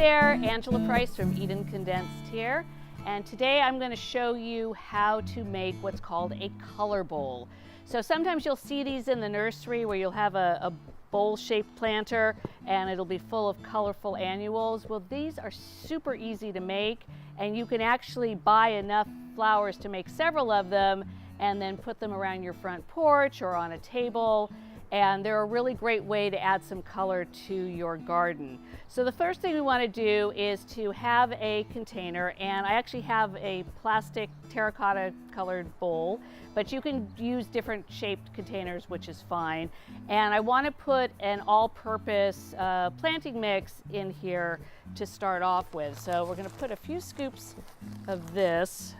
there, Angela Price from Eden Condensed here, and today I'm going to show you how to make what's called a color bowl. So sometimes you'll see these in the nursery where you'll have a bowl-shaped planter and it'll be full of colorful annuals. Well, these are super easy to make, and you can actually buy enough flowers to make several of them and then put them around your front porch or on a table. And they're a really great way to add some color to your garden. So the first thing we want to do is to have a container, and I actually have a plastic terracotta colored bowl, but you can use different shaped containers, which is fine. And I want to put an all-purpose planting mix in here to start off with. So we're going to put a few scoops of this,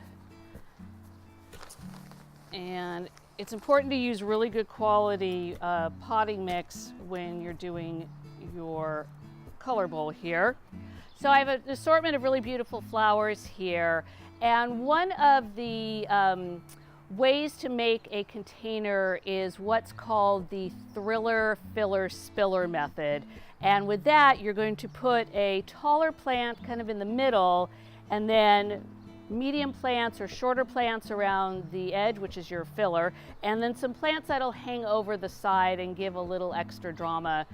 and it's important to use really good quality potting mix when you're doing your color bowl here. So I have an assortment of really beautiful flowers here, and one of the ways to make a container is what's called the thriller filler spiller method. And with that, you're going to put a taller plant kind of in the middle, and then medium plants or shorter plants around the edge, which is your filler, and then some plants that'll hang over the side and give a little extra drama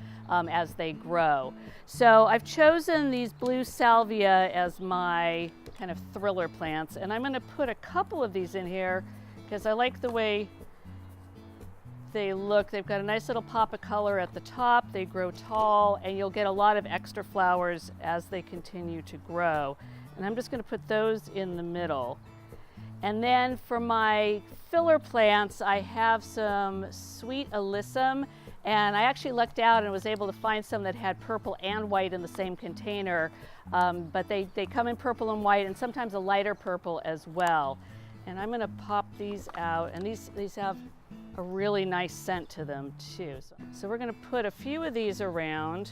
as they grow. So I've chosen these blue salvia as my kind of thriller plants, and I'm going to put a couple of these in here because I like the way they look. They've got a nice little pop of color at the top, they grow tall, and you'll get a lot of extra flowers as they continue to grow. And I'm just going to put those in the middle. And then for my filler plants, I have some sweet alyssum, and I actually lucked out and was able to find some that had purple and white in the same container, but they come in purple and white, and sometimes a lighter purple as well. And I'm going to pop these out, and these have a really nice scent to them too. So we're going to put a few of these around.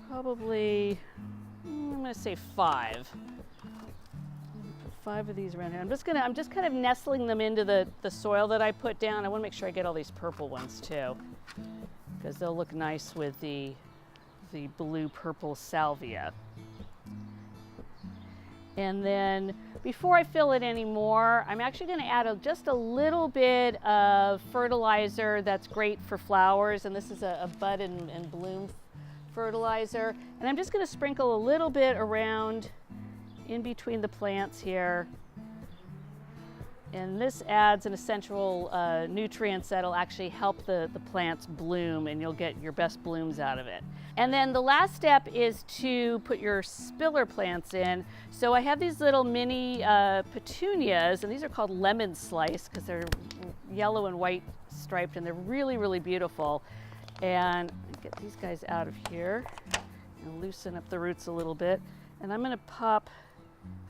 Probably, I'm going to say 5. 5 of these around here. I'm just kind of nestling them into the soil that I put down. I want to make sure I get all these purple ones too, because they'll look nice with the blue-purple salvia. And then before I fill it anymore, I'm actually going to add just a little bit of fertilizer that's great for flowers, and this is a bud and bloom fertilizer, and I'm just going to sprinkle a little bit around in between the plants here, and this adds an essential nutrients that'll actually help the plants bloom, and you'll get your best blooms out of it. And then the last step is to put your spiller plants in. So I have these little mini petunias, and these are called lemon slice because they're yellow and white striped, and they're really, really beautiful. And get these guys out of here and loosen up the roots a little bit. And I'm going to pop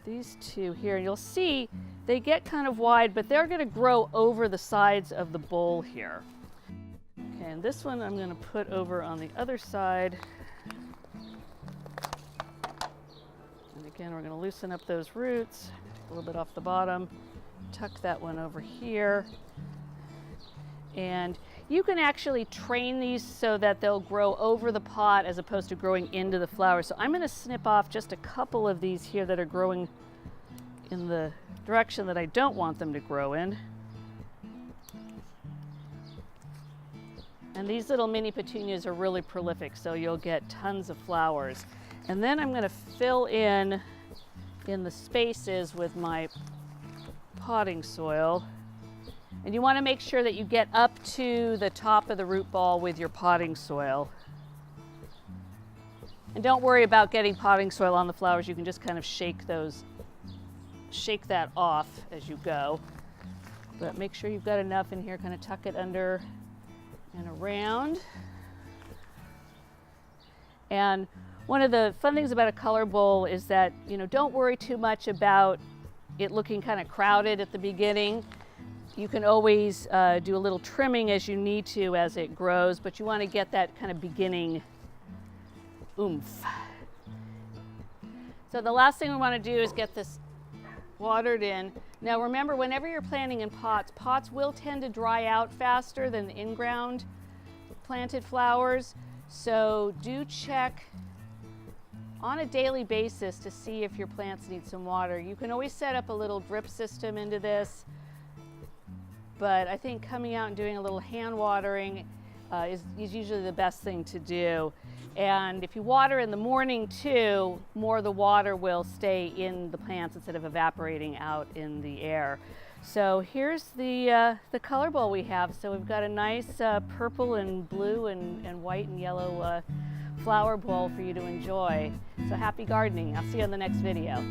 these two here. And you'll see they get kind of wide, but they're going to grow over the sides of the bowl here. Okay, and this one I'm going to put over on the other side. And again, we're going to loosen up those roots, a little bit off the bottom, tuck that one over here. And you can actually train these so that they'll grow over the pot as opposed to growing into the flower. So I'm going to snip off just a couple of these here that are growing in the direction that I don't want them to grow in. And these little mini petunias are really prolific, so you'll get tons of flowers. And then I'm going to fill in the spaces with my potting soil. And you want to make sure that you get up to the top of the root ball with your potting soil. And don't worry about getting potting soil on the flowers. You can just kind of shake that off as you go. But make sure you've got enough in here, kind of tuck it under and around. And one of the fun things about a color bowl is that, don't worry too much about it looking kind of crowded at the beginning. You can always do a little trimming as you need to as it grows, but you want to get that kind of beginning oomph. So the last thing we want to do is get this watered in. Now remember, whenever you're planting in pots, pots will tend to dry out faster than in-ground planted flowers. So do check on a daily basis to see if your plants need some water. You can always set up a little drip system into this, but I think coming out and doing a little hand watering is usually the best thing to do. And if you water in the morning too, more of the water will stay in the plants instead of evaporating out in the air. So here's the color bowl we have. So we've got a nice purple and blue and white and yellow flower bowl for you to enjoy. So happy gardening. I'll see you on the next video.